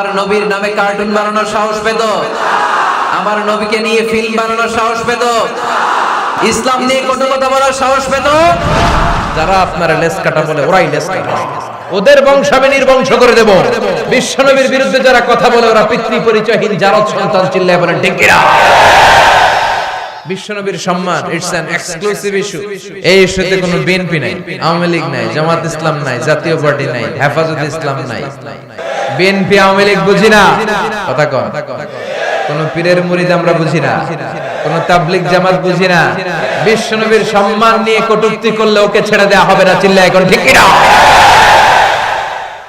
আমার নবীর নামে কার্টুন বানানোর সাহস পেত, আমার নবীকে নিয়ে ফিল্ম বানানোর সাহস পেত, ইসলাম নিয়ে কটু কথা বলার সাহস পেত। যারা আপনারা লেস কাটা বলে ওরাই লেস কাটা, ওদের বংশাবে নির্বংশ করে দেব। বিশ্বনবীর বিরুদ্ধে যারা কথা বলে ওরা পিতৃ পরিচয়হীন জারদ সন্তান, চিল্লায় বলেন ঠিক কিনা? বিশ্বনবীর সম্মান ইটস অ্যান এক্সক্লুসিভ ইস্যু। এই ইস্যুতে কোনো বিএনপি নাই, আওয়ামী লীগ নাই, জামাত ইসলাম নাই, জাতীয় পার্টি নাই, হেফাজত ইসলাম নাই। বিএনপি আওয়ামী লীগ বুঝি না, কথা কন। কোন পীরের মুরিদ আমরা বুঝি না, কোন তাবলিগ জামাত বুঝি না। বিশ্বনবীর সম্মান নিয়ে কটূক্তি করলে ওকে ছেড়ে দেয়া হবে না, চিল্লায় এখন ঠিক কিনা?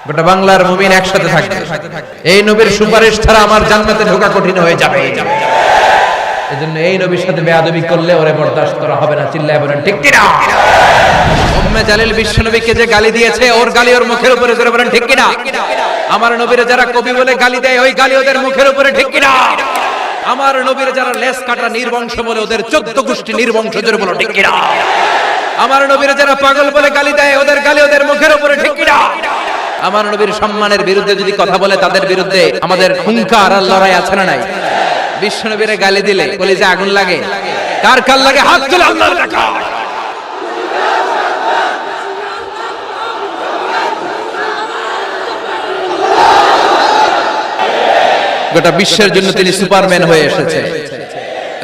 গোটা বাংলার মুমিন একসাথে থাকবে। এই নবীর সুপারিশ ছাড়া আমার জান্নাতে ঢোকা কঠিন হয়ে যাবে। এজন্য এই নবীর সাথে বেয়াদবি করলে ওরে বরদাস্ত করা হবে না, চিল্লায় বলেন ঠিক কিনা? উম্মে জালিল বিশ্বনবীকে যে গালি দিয়েছে, ওর গালি ওর মুখের উপরে জোরে বলেন ঠিক কিনা? আমার নবীরে যারা কবি বলে গালি দেয়, ওই গালি ওদের মুখের উপরে ঠিক কিনা? আমার নবীরে যারা লেস কাটা নির্বংশ বলে, ওদের 14 গোষ্ঠী নির্বংশ, জোরে বলো ঠিক কিনা? আমার নবীরে যারা পাগল বলে গালি দেয়, ওদের গালি ওদের মুখের উপরে ঠিক কিনা? আমার নবীর সম্মানের বিরুদ্ধে যদি কথা বলে, তাদের বিরুদ্ধে আমাদের হুঙ্কার আর লড়াই আছে না নাই? বিশ্বনবীরে গালি দিলে কলিজা আগুন লাগে, কার কার লাগে? হাত তুলে আল্লাহর দেখা। গোটা বিশ্বের জন্য তিনি সুপারম্যান হয়ে এসেছে।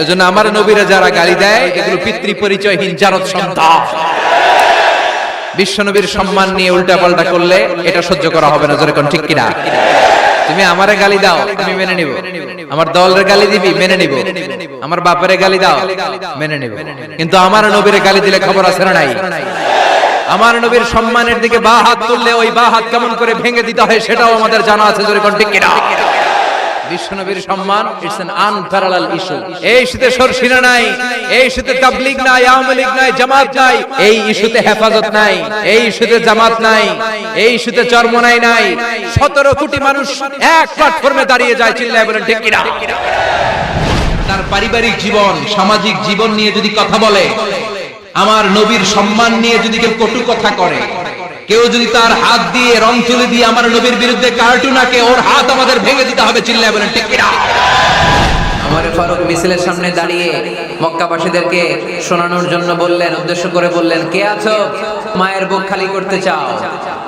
এজন্য আমার নবীরে যারা গালি দেয়, এগুলো পিতৃ পরিচয়হীন জারদ সন্তান। বিশ্বনবীর সম্মান নিয়ে উল্টাপাল্টা করলে এটা সহ্য করা হবে না, জোরে কোন ঠিক কিনা? তুমি আমারে গালি দাও, আমি মেনে নিব। আমার দলের গালি দিবি, মেনে নিব। আমার বাপের গালি দাও, মেনে নিব। কিন্তু আমার নবীরে গালি দিলে খবর আছে না নাই? আমার নবীর সম্মানের দিকে বা হাত তুললে ওই বা হাত কেমন করে ভেঙে দিতে হয় সেটাও আমাদের জানা আছে, জোরে কোন ঠিক কিনা? বিশ্বনবীর সম্মান ইটস অ্যান আনপ্যারালাল ইস্যু। এই ইস্যুতে সরসিনা নাই, এই ইস্যুতে তাবলীগ নাই, আওয়ামী লীগ নাই, জামাত নাই, এই ইস্যুতে হেফাজত নাই, এই ইস্যুতে জামাত নাই, এই ইস্যুতে চরমনাই নাই। 17 কোটি মানুষ এক প্ল্যাটফর্মে দাঁড়িয়ে যায়, চিল্লায় বলেন ঠিক কিনা? তার পারিবারিক জীবন, সামাজিক জীবন নিয়ে যদি কথা বলে, আমার নবীর সম্মান নিয়ে যদি কেউ কটু কথা করে, কেউ যদি তার হাত দিয়ে রং তুলি দিয়ে আমার নবীর বিরুদ্ধে কার্টুন আঁকে, ওর হাত আমাদের ভেঙে দিতে হবে, চিল্লায় বলেন ঠিক কিনা? ওমর ফারুক মিছিলের সামনে দাঁড়িয়ে মক্কাবাসীদেরকে শোনানোর জন্য বললেন, উদ্দেশ্য করে বললেন, কে আছো মায়ের বুক খালি করতে চাও?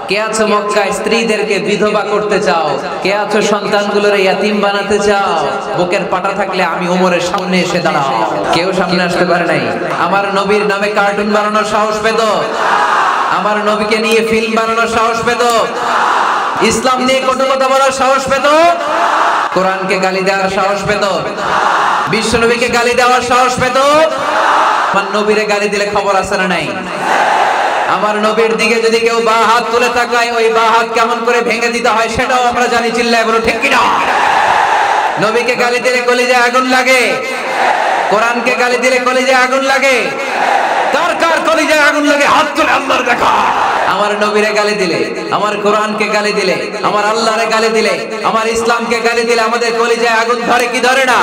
কে আছো মক্কায় স্ত্রীদেরকে বিধবা করতে চাও? কে আছো সন্তানগুলোর ইয়াতিম বানাতে চাও? বুকের পাটা থাকলে আমি ওমরের সামনে এসে দাঁড়াও। কেউ সামনে আসতে পারে নাই। আমার নবীর নামে কার্টুন বানানোর সাহস পেত, আমার নবীকে নিয়ে ফিল্ম বানানোর সাহস পেত, ইসলাম নিয়ে কটু কথা বলার সাহস পেত, কোরআনকে গালি দেওয়ার সাহস পেত, বিশ্বনবীকে গালি দেওয়ার সাহস পেত। আমার নবীরে গালি দিলে খবর আছে না নাই? আমার নবীর দিকে যদি কেউ বা হাত তুলে তাকায়, ওই বা হাত কেমন করে ভেঙে দিতে হয় সেটাও আমরা জানি, চিল্লায় বলো ঠিক কিনা? নবীকে গালি দিলে কলিজায় আগুন লাগে, কোরআনকে গালি দিলে কলিজায় আগুন লাগে। কার কার কলিজায় আগুন লাগে? হাত তুলে আল্লাহর দেখা। আমার নবীরে গালি দিলে, আমার কোরআনকে গালি দিলে, আমার আল্লাহরে গালি দিলে, আমার ইসলামকে গালি দিলে আমাদের কলিজায় আগুন ধরে কি ধরে না?